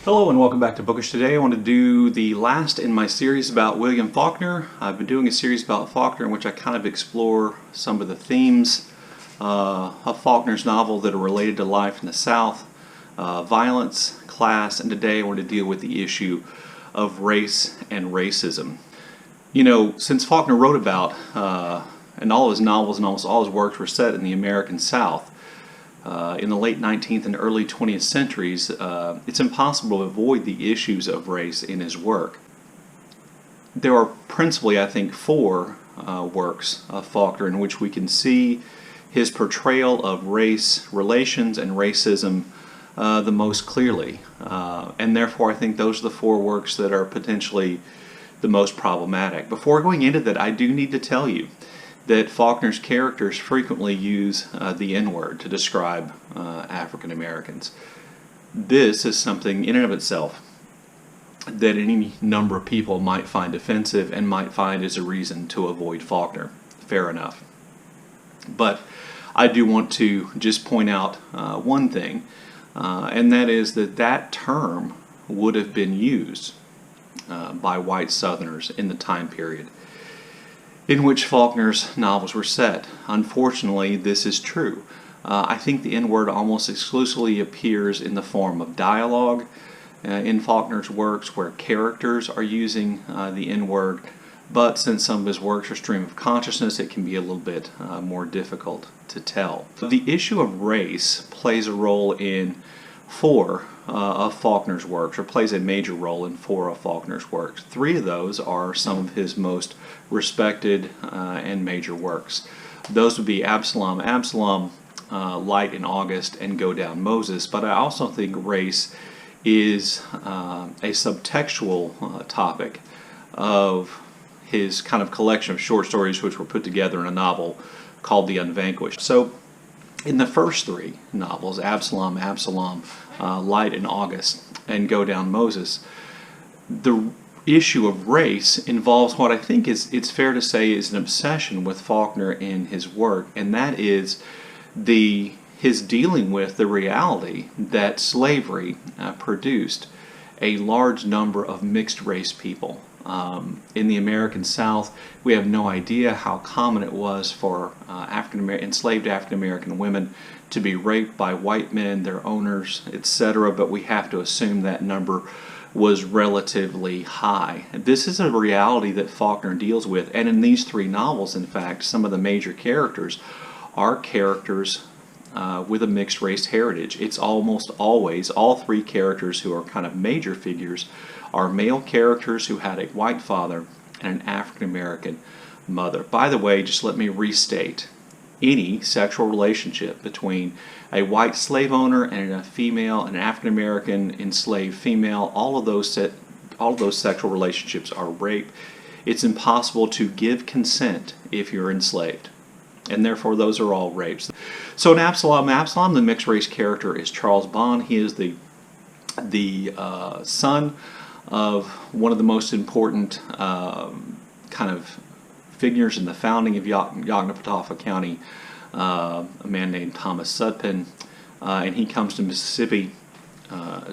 Hello and welcome back to Bookish. Today I want to do the last in my series about William Faulkner. I've been doing a series about Faulkner in which I kind of explore some of the themes of Faulkner's novel that are related to life in the South, violence, class, and today I want to deal with the issue of race and racism. You know, since Faulkner wrote about, and all his novels and almost all his works were set in the American South, in the late 19th and early 20th centuries, it's impossible to avoid the issues of race in his work. There are principally, I think, four works of Faulkner in which we can see his portrayal of race relations and racism the most clearly. And therefore, I think those are the four works that are potentially the most problematic. Before going into that, I do need to tell you that Faulkner's characters frequently use the N-word to describe African Americans. This is something in and of itself that any number of people might find offensive and might find as a reason to avoid Faulkner. Fair enough. But I do want to just point out one thing, and that is that term would have been used by white Southerners in the time period in which Faulkner's novels were set. Unfortunately, this is true. I think the N-word almost exclusively appears in the form of dialogue in Faulkner's works where characters are using the N-word, but since some of his works are stream of consciousness, it can be a little bit more difficult to tell. The issue of race plays a role in four of Faulkner's works, or plays a major role in four of Faulkner's works. Three of those are some of his most respected and major works. Those would be Absalom, Light in August, and Go Down Moses. But I also think race is a subtextual topic of his kind of collection of short stories which were put together in a novel called The Unvanquished. So in the first three novels, Absalom, Light in August, and Go Down Moses, the issue of race involves what I think it's fair to say is an obsession with Faulkner in his work, and that is his dealing with the reality that slavery produced a large number of mixed race people. In the American South, we have no idea how common it was for enslaved African American women to be raped by white men, their owners, etc., but we have to assume that number was relatively high. This is a reality that Faulkner deals with, and in these three novels, in fact, some of the major characters are characters with a mixed race heritage. It's almost always, all three characters who are kind of major figures are male characters who had a white father and an African American mother. By the way, just let me restate, any sexual relationship between a white slave owner and a female, an African American enslaved female, all of those sexual relationships are rape. It's impossible to give consent if you're enslaved, and therefore those are all rapes. So in Absalom, the mixed race character is Charles Bond. He is the son of one of the most important kind of figures in the founding of Yoknapatawpha County, a man named Thomas Sudpin, and he comes to Mississippi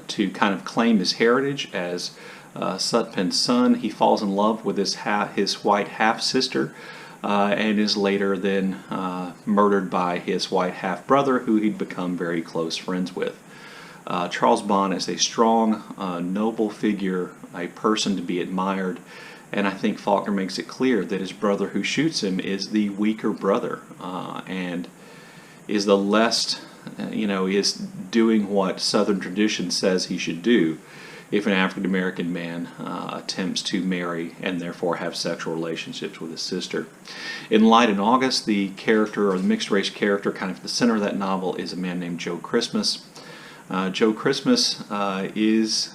to kind of claim his heritage as Sudpin's son. He falls in love with his white half-sister, and is later then murdered by his white half-brother, who he'd become very close friends with. Charles Bond is a strong, noble figure, a person to be admired, and I think Faulkner makes it clear that his brother who shoots him is the weaker brother, and is the less, is doing what Southern tradition says he should do if an African American man attempts to marry and therefore have sexual relationships with his sister. In Light in August, the character, or the mixed race character, kind of at the center of that novel, is a man named Joe Christmas. Joe Christmas is,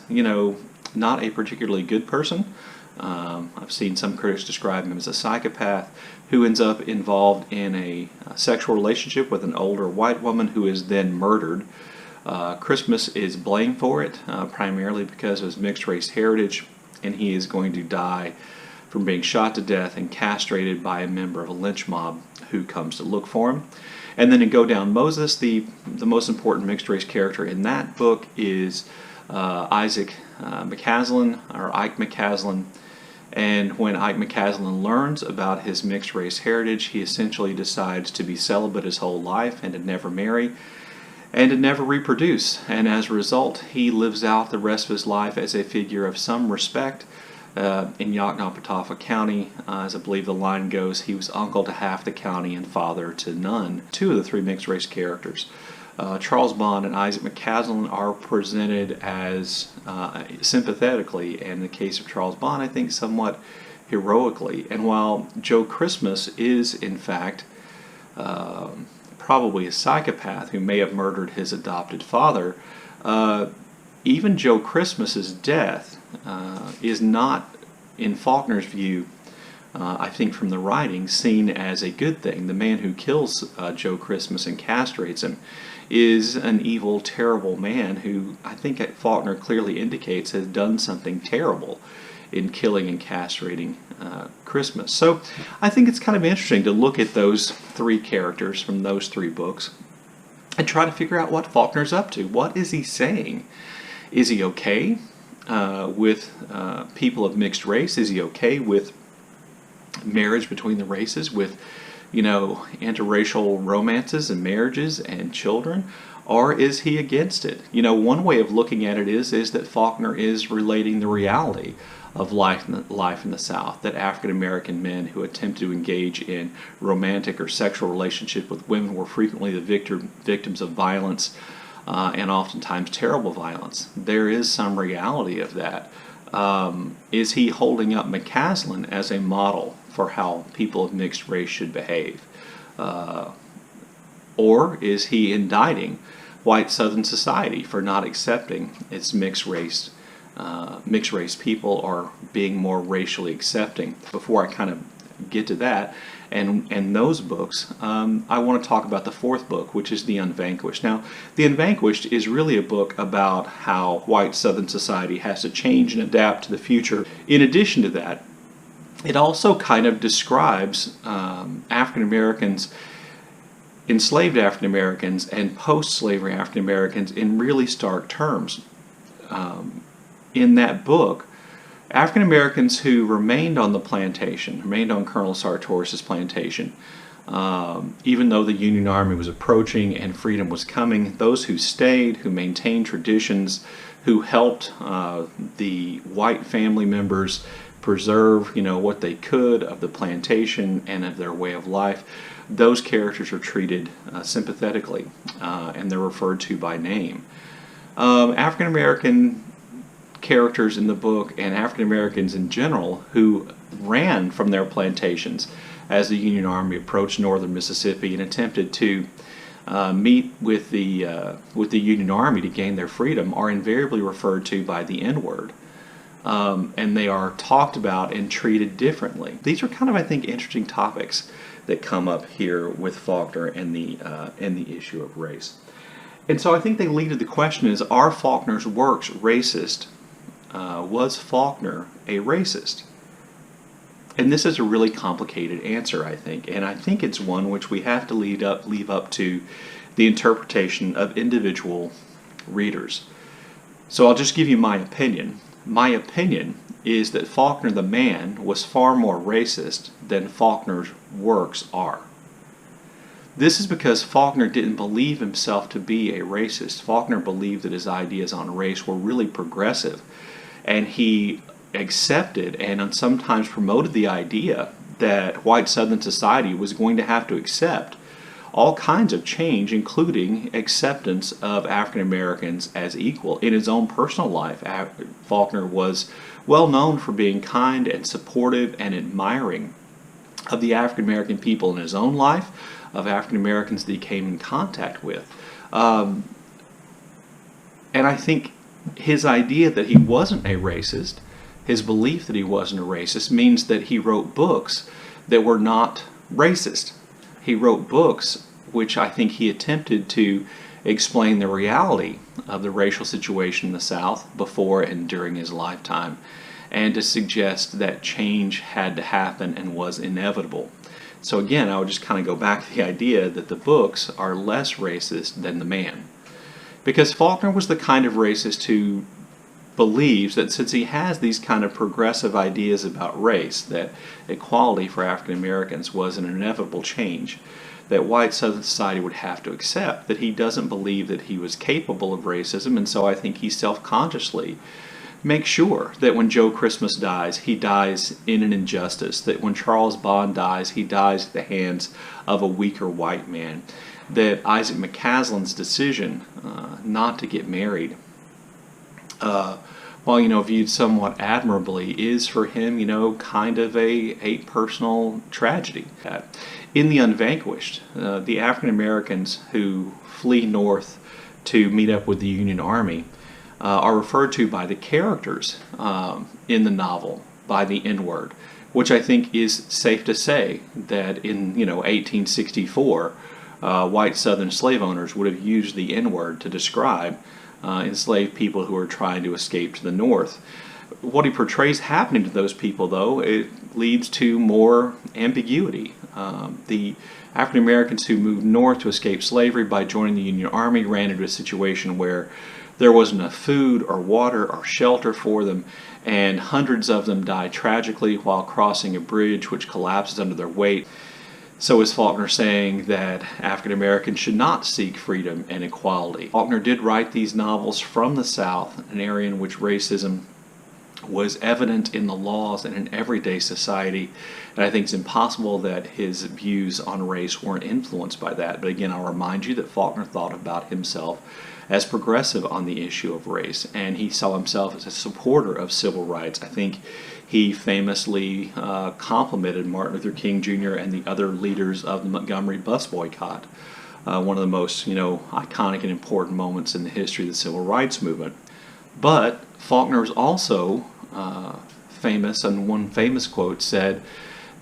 not a particularly good person. I've seen some critics describe him as a psychopath who ends up involved in a sexual relationship with an older white woman who is then murdered. Christmas is blamed for it, primarily because of his mixed race heritage, and he is going to die from being shot to death and castrated by a member of a lynch mob who comes to look for him. And then in Go Down Moses, the most important mixed race character in that book is Isaac McCaslin, or Ike McCaslin. And when Ike McCaslin learns about his mixed race heritage, he essentially decides to be celibate his whole life and to never marry and to never reproduce. And as a result, he lives out the rest of his life as a figure of some respect in Yoknapatawpha County. As I believe the line goes, he was uncle to half the county and father to none. Two of the three mixed race characters, Charles Bond and Isaac McCaslin, are presented as sympathetically, and in the case of Charles Bond, I think somewhat heroically. And while Joe Christmas is, in fact, probably a psychopath who may have murdered his adopted father, even Joe Christmas's death is not, in Faulkner's view, I think from the writing, seen as a good thing. The man who kills Joe Christmas and castrates him is an evil, terrible man who I think Faulkner clearly indicates has done something terrible in killing and castrating Christmas. So I think it's kind of interesting to look at those three characters from those three books and try to figure out what Faulkner's up to. What is he saying? Is he okay with people of mixed race? Is he okay with marriage between the races, with interracial romances and marriages and children, or is he against it? One way of looking at it is that Faulkner is relating the reality of life in the South, that African American men who attempted to engage in romantic or sexual relationship with women were frequently the victims of violence, and oftentimes terrible violence. There is some reality of that. Is he holding up McCaslin as a model for how people of mixed race should behave? Or is he indicting white Southern society for not accepting its mixed race people, or being more racially accepting? Before I kind of get to that and those books, I want to talk about the fourth book, which is The Unvanquished. Now, The Unvanquished is really a book about how white Southern society has to change and adapt to the future. In addition to that, it also kind of describes African Americans, enslaved African Americans, and post-slavery African Americans in really stark terms. In that book, African Americans who remained on the plantation, remained on Colonel Sartoris's plantation, even though the Union Army was approaching and freedom was coming, those who stayed, who maintained traditions, who helped the white family members preserve, what they could of the plantation and of their way of life, those characters are treated sympathetically, and they're referred to by name. African American characters in the book, and African Americans in general, who ran from their plantations as the Union Army approached northern Mississippi and attempted to meet with the Union Army to gain their freedom, are invariably referred to by the Nword. And they are talked about and treated differently. These are kind of, I think, interesting topics that come up here with Faulkner and the issue of race. And so I think they lead to the question is, are Faulkner's works racist? Was Faulkner a racist? And this is a really complicated answer, I think, and I think it's one which we have to leave up to the interpretation of individual readers. So I'll just give you my opinion. My opinion is that Faulkner the man was far more racist than Faulkner's works are. This is because Faulkner didn't believe himself to be a racist. Faulkner believed that his ideas on race were really progressive, and he accepted and sometimes promoted the idea that white Southern society was going to have to accept all kinds of change, including acceptance of African Americans as equal. In his own personal life, Faulkner was well known for being kind and supportive and admiring of the African American people in his own life, of African Americans that he came in contact with. And I think his idea that he wasn't a racist, his belief that he wasn't a racist, means that he wrote books that were not racist. He wrote books which I think he attempted to explain the reality of the racial situation in the South before and during his lifetime, and to suggest that change had to happen and was inevitable. So again, I would just kind of go back to the idea that the books are less racist than the man. Because Faulkner was the kind of racist who believes that since he has these kind of progressive ideas about race, that equality for African Americans was an inevitable change, that white Southern society would have to accept, that he doesn't believe that he was capable of racism, and so I think he self-consciously makes sure that when Joe Christmas dies, he dies in an injustice, that when Charles Bond dies, he dies at the hands of a weaker white man, that Isaac McCaslin's decision not to get married, while viewed somewhat admirably, is for him kind of a personal tragedy. In The Unvanquished, the African Americans who flee north to meet up with the Union Army are referred to by the characters in the novel by the Nword, which I think is safe to say that in 1864, white Southern slave owners would have used the N-word to describe enslaved people who are trying to escape to the north. What he portrays happening to those people, though, it leads to more ambiguity. The African Americans who moved north to escape slavery by joining the Union Army ran into a situation where there wasn't enough food or water or shelter for them, and hundreds of them died tragically while crossing a bridge which collapses under their weight. So is Faulkner saying that African Americans should not seek freedom and equality? Faulkner did write these novels from the South, an area in which racism was evident in the laws and in everyday society, and I think it's impossible that his views on race weren't influenced by that. But again, I'll remind you that Faulkner thought about himself as progressive on the issue of race, and he saw himself as a supporter of civil rights. I think he famously complimented Martin Luther King Jr. and the other leaders of the Montgomery bus boycott, one of the most iconic and important moments in the history of the civil rights movement. But Faulkner was also famous, and one famous quote said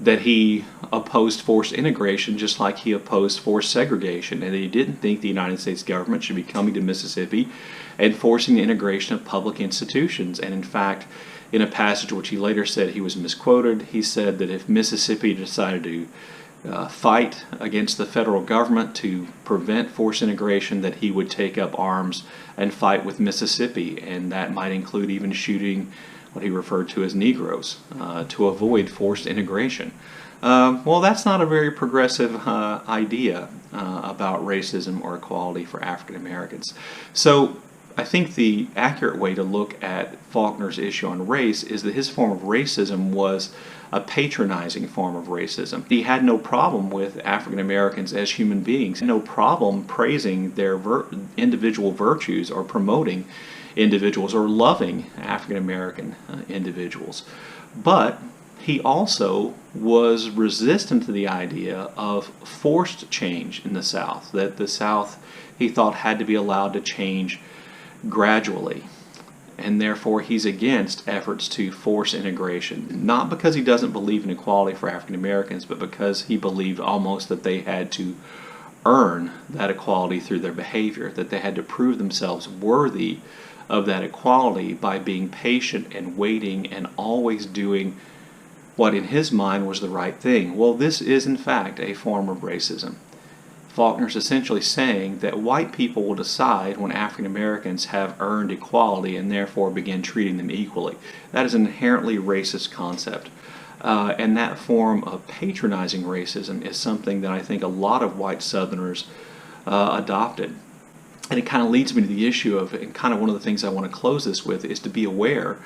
that he opposed forced integration just like he opposed forced segregation, and that he didn't think the United States government should be coming to Mississippi and forcing the integration of public institutions. And in fact, in a passage which he later said he was misquoted, he said that if Mississippi decided to fight against the federal government to prevent forced integration, that he would take up arms and fight with Mississippi, and that might include even shooting what he referred to as Negroes to avoid forced integration. Well, that's not a very progressive idea about racism or equality for African Americans. So I think the accurate way to look at Faulkner's issue on race is that his form of racism was a patronizing form of racism. He had no problem with African Americans as human beings, no problem praising their individual virtues or promoting individuals or loving African American individuals. But he also was resistant to the idea of forced change in the South, that the South, he thought, had to be allowed to change gradually, and therefore he's against efforts to force integration, not because he doesn't believe in equality for African Americans, but because he believed almost that they had to earn that equality through their behavior, that they had to prove themselves worthy of that equality by being patient and waiting and always doing what in his mind was the right thing. Well, this is in fact a form of racism. Faulkner's essentially saying that white people will decide when African Americans have earned equality and therefore begin treating them equally. That is an inherently racist concept. And that form of patronizing racism is something that I think a lot of white Southerners adopted. And it kind of leads me to the issue of, and kind of one of the things I want to close this with, is to be aware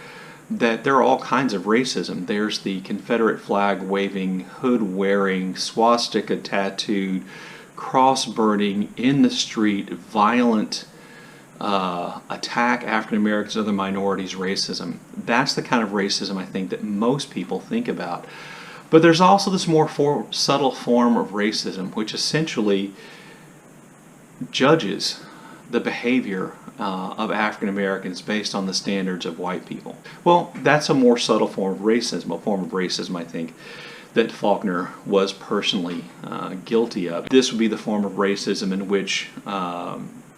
that there are all kinds of racism. There's the Confederate flag waving, hood wearing, swastika tattooed, cross burning, in the street, violent attack African Americans and other minorities racism. That's the kind of racism I think that most people think about. But there's also this more subtle form of racism which essentially judges the behavior of African Americans based on the standards of white people. Well, that's a more subtle form of racism, I think, that Faulkner was personally guilty of. This would be the form of racism in which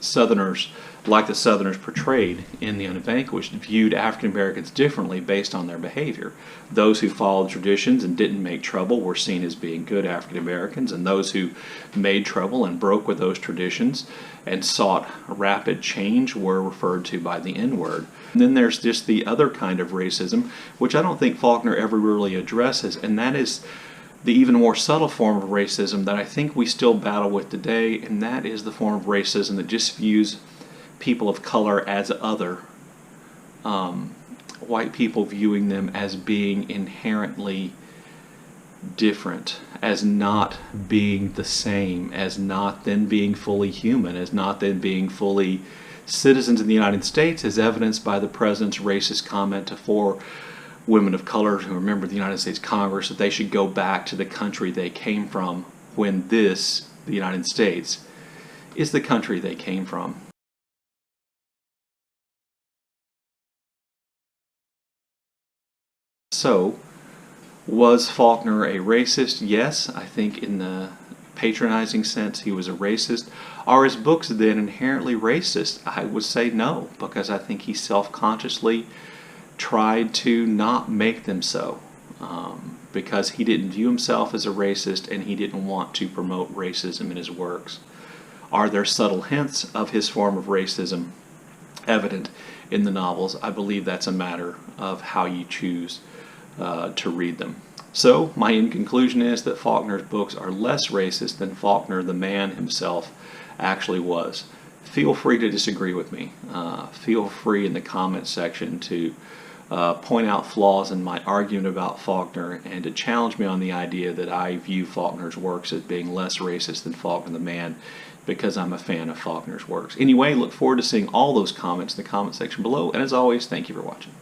Southerners, like the Southerners portrayed in The Unvanquished, viewed African Americans differently based on their behavior. Those who followed traditions and didn't make trouble were seen as being good African Americans, and those who made trouble and broke with those traditions and sought rapid change were referred to by the Nword. And then there's just the other kind of racism, which I don't think Faulkner ever really addresses, and that is the even more subtle form of racism that I think we still battle with today, and that is the form of racism that just views people of color as other. White people viewing them as being inherently different, as not being the same, as not then being fully human, as not then being fully citizens of the United States, as evidenced by the president's racist comment to 4 women of color who remember the United States Congress that they should go back to the country they came from, when this, the United States, is the country they came from. So, was Faulkner a racist? Yes, I think in the patronizing sense he was a racist. Are his books then inherently racist? I would say no, because I think he self-consciously tried to not make them so, because he didn't view himself as a racist and he didn't want to promote racism in his works. Are there subtle hints of his form of racism evident in the novels? I believe that's a matter of how you choose to read them. So my end conclusion is that Faulkner's books are less racist than Faulkner, the man himself, actually was. Feel free to disagree with me. Feel free in the comments section to point out flaws in my argument about Faulkner and to challenge me on the idea that I view Faulkner's works as being less racist than Faulkner the man, because I'm a fan of Faulkner's works. Anyway, look forward to seeing all those comments in the comment section below, and as always, thank you for watching.